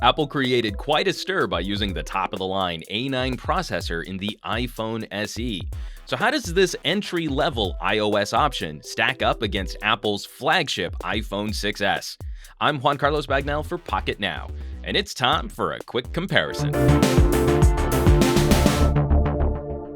Apple created quite a stir by using the top-of-the-line A9 processor in the iPhone SE. So how does this entry-level iOS option stack up against Apple's flagship iPhone 6s? I'm Juan Carlos Bagnell for Pocketnow, and it's time for a quick comparison.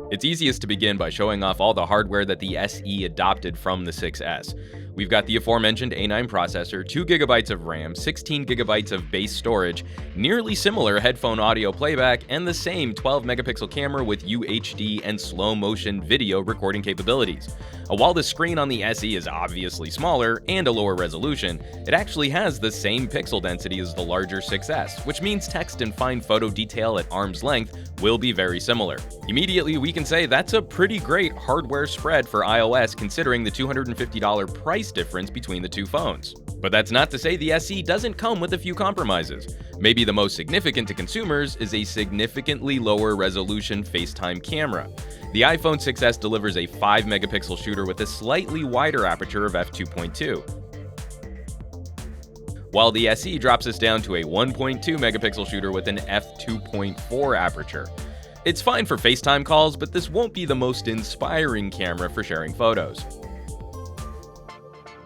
It's easiest to begin by showing off all the hardware that the SE adopted from the 6s. We've got the aforementioned A9 processor, 2GB of RAM, 16GB of base storage, nearly similar headphone audio playback, and the same 12-megapixel camera with UHD and slow-motion video recording capabilities. While the screen on the SE is obviously smaller and a lower resolution, it actually has the same pixel density as the larger 6s, which means text and fine photo detail at arm's length will be very similar. Immediately, we can say that's a pretty great hardware spread for iOS considering the $250 price difference between the two phones. But that's not to say the SE doesn't come with a few compromises. Maybe the most significant to consumers is a significantly lower resolution Facetime camera. The iPhone 6s delivers a 5-megapixel shooter with a slightly wider aperture of f2.2. While the SE drops us down to a 1.2-megapixel shooter with an f2.4 aperture. It's fine for FaceTime calls, but this won't be the most inspiring camera for sharing photos.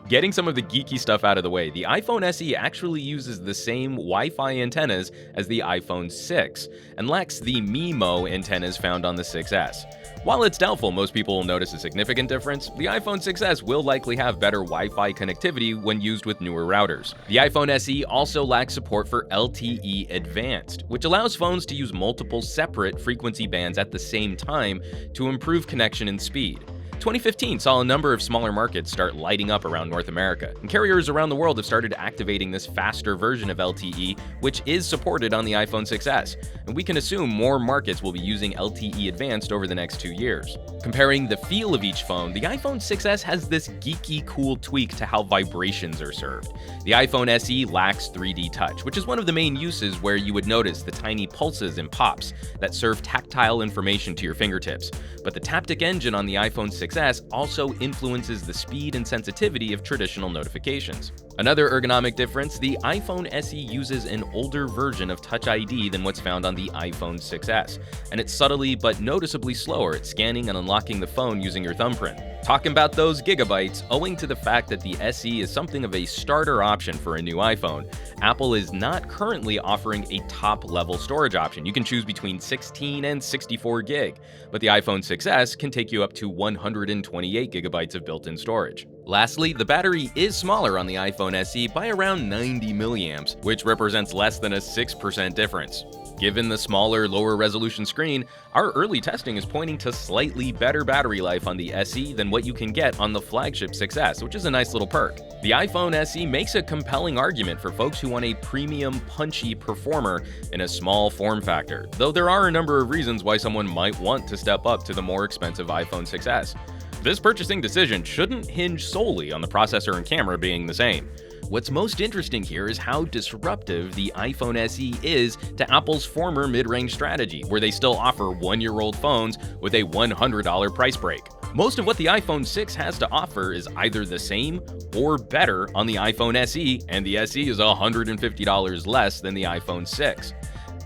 Getting some of the geeky stuff out of the way, the iPhone SE actually uses the same Wi-Fi antennas as the iPhone 6 and lacks the MIMO antennas found on the 6s. While it's doubtful most people will notice a significant difference, the iPhone 6s will likely have better Wi-Fi connectivity when used with newer routers. The iPhone SE also lacks support for LTE Advanced, which allows phones to use multiple separate frequency bands at the same time to improve connection and speed. 2015 saw a number of smaller markets start lighting up around North America, and carriers around the world have started activating this faster version of LTE, which is supported on the iPhone 6s, and we can assume more markets will be using LTE Advanced over the next 2 years. Comparing the feel of each phone, the iPhone 6s has this geeky cool tweak to how vibrations are served. The iPhone SE lacks 3D touch, which is one of the main uses where you would notice the tiny pulses and pops that serve tactile information to your fingertips. But the Taptic engine on the iPhone 6s also influences the speed and sensitivity of traditional notifications. Another ergonomic difference, the iPhone SE uses an older version of Touch ID than what's found on the iPhone 6s, and it's subtly but noticeably slower at scanning and unlocking the phone using your thumbprint. Talking about those gigabytes, owing to the fact that the SE is something of a starter option for a new iPhone, Apple is not currently offering a top-level storage option. You can choose between 16 and 64 gig, but the iPhone 6s can take you up to 128 gigabytes of built-in storage. Lastly, the battery is smaller on the iPhone SE by around 90 milliamps, which represents less than a 6% difference. Given the smaller, lower resolution screen, our early testing is pointing to slightly better battery life on the SE than what you can get on the flagship 6s, which is a nice little perk. The iPhone SE makes a compelling argument for folks who want a premium, punchy performer in a small form factor, though there are a number of reasons why someone might want to step up to the more expensive iPhone 6s. This purchasing decision shouldn't hinge solely on the processor and camera being the same. What's most interesting here is how disruptive the iPhone SE is to Apple's former mid-range strategy, where they still offer one-year-old phones with a $100 price break. Most of what the iPhone 6 has to offer is either the same or better on the iPhone SE, and the SE is $150 less than the iPhone 6.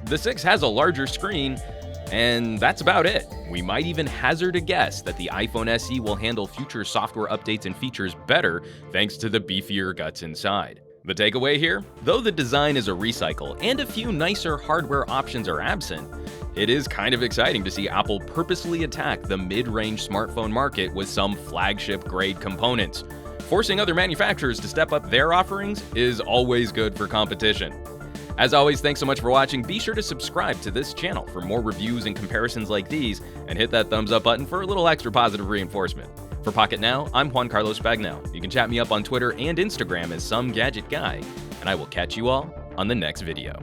The 6 has a larger screen, and that's about it. We might even hazard a guess that the iPhone SE will handle future software updates and features better thanks to the beefier guts inside. The takeaway here? Though the design is a recycle and a few nicer hardware options are absent, it is kind of exciting to see Apple purposely attack the mid-range smartphone market with some flagship-grade components. Forcing other manufacturers to step up their offerings is always good for competition. As always, thanks so much for watching. Be sure to subscribe to this channel for more reviews and comparisons like these, and hit that thumbs up button for a little extra positive reinforcement. For Pocketnow, I'm Juan Carlos Bagnell. You can chat me up on Twitter and Instagram as Some Gadget Guy, and I will catch you all on the next video.